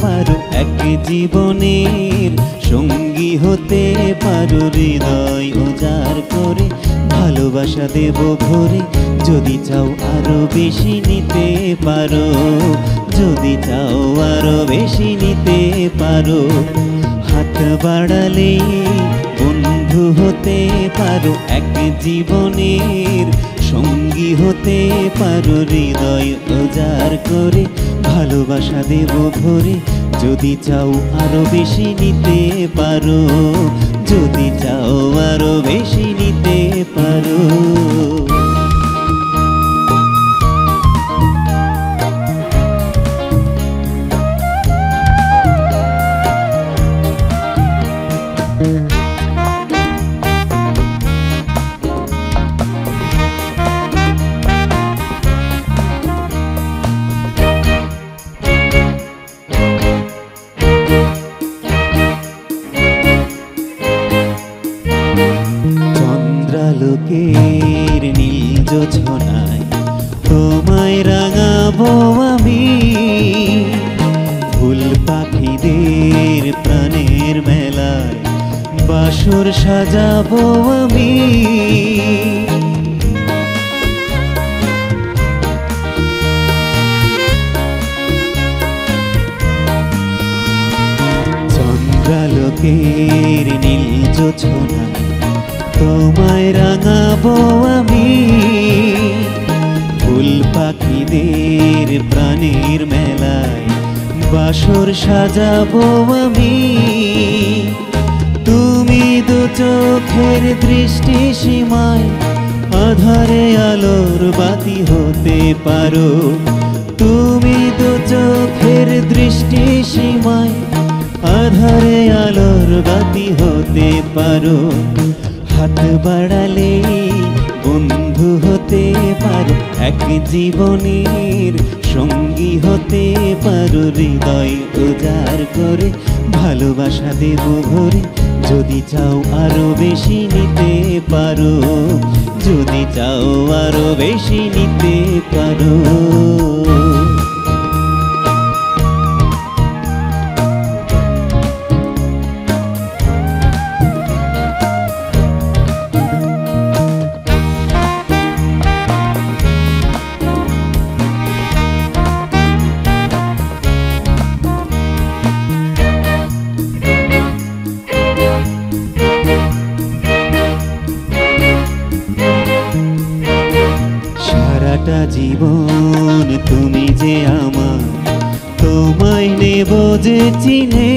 পারো, এক জীবনের সঙ্গী হতে পারো। হৃদয় উজাড় করে ভালোবাসা দেব ভরে, যদি চাও আরো বেশি নিতে পারো, যদি চাও আরো বেশি নিতে পারো। হাত বাড়ালে বন্ধু হতে পারো, এক জীবনের সঙ্গী হতে পারো। হৃদয় উজাড় করে ভালোবাসা দেব ভরে, যদি চাও আরো বেশি নিতে পারো, যদি চাও আরো বেশি নিতে পারো। চন্দ্রালোকের নীল জোছনায় তোমায় রাঙাবো আমি, ফুল পাখিদের প্রাণের মেলায় বাসর সাজাবো আমি। চন্দ্রালোকের নীল জোছনায় তোমায় রাঙাবো আমি, ফুল পাখিদের প্রাণের মেলায় বাসর সাজাবো আমি। তুমি দু চোখের দৃষ্টি সীমায় আধারে আলোর বাতি হতে পারো, তুমি দু চোখের দৃষ্টি সীমায় আধারে আলোর বাতি হতে পারো। হাত বাড়ালে বন্ধু হতে পারো, এক জীবনের সঙ্গী হতে পারো। হৃদয় উজাড় করে ভালোবাসা দেব ভরে, যদি চাও আরো বেশি নিতে পারো, যদি চাও আরো বেশি নিতে পারো। সারাটা জীবন তুমি যে আমার, তোমায় নেব যে চিনে।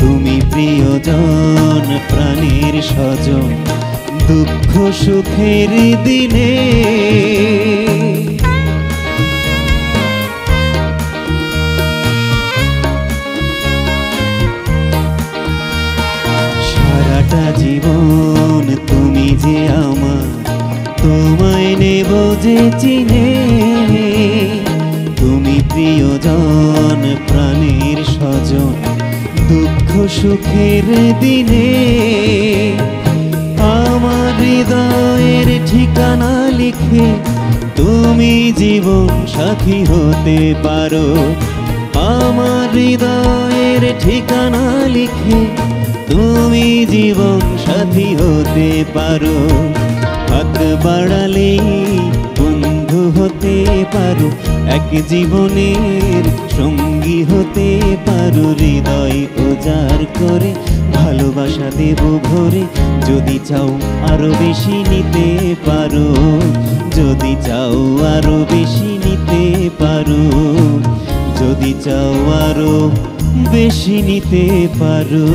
তুমি প্রিয়জন প্রাণের স্বজন, দুঃখ সুখের দিনে। সারাটা জীবন তুমি যে আমার, তোমায় নেব যে চিনে। তুমি প্রিয়জন প্রাণের স্বজন, দুঃখ সুখের দিনে। আমার হৃদয়ের ঠিকানা লিখে তুমি জীবন সাথী হতে পারো, আমার হৃদয়ের ঠিকানা লিখে তুমি জীবন সাথী হতে পারো। হাত বাড়ালে বন্ধু হতে পারো, এক জীবনের সঙ্গী হতে পারো। হৃদয় উজাড় করে ভালোবাসা দেব ভরে, যদি চাও আরো বেশি নিতে পারো, যদি চাও আরো বেশি নিতে পারো, যদি চাও আরো বেশি নিতে পারো।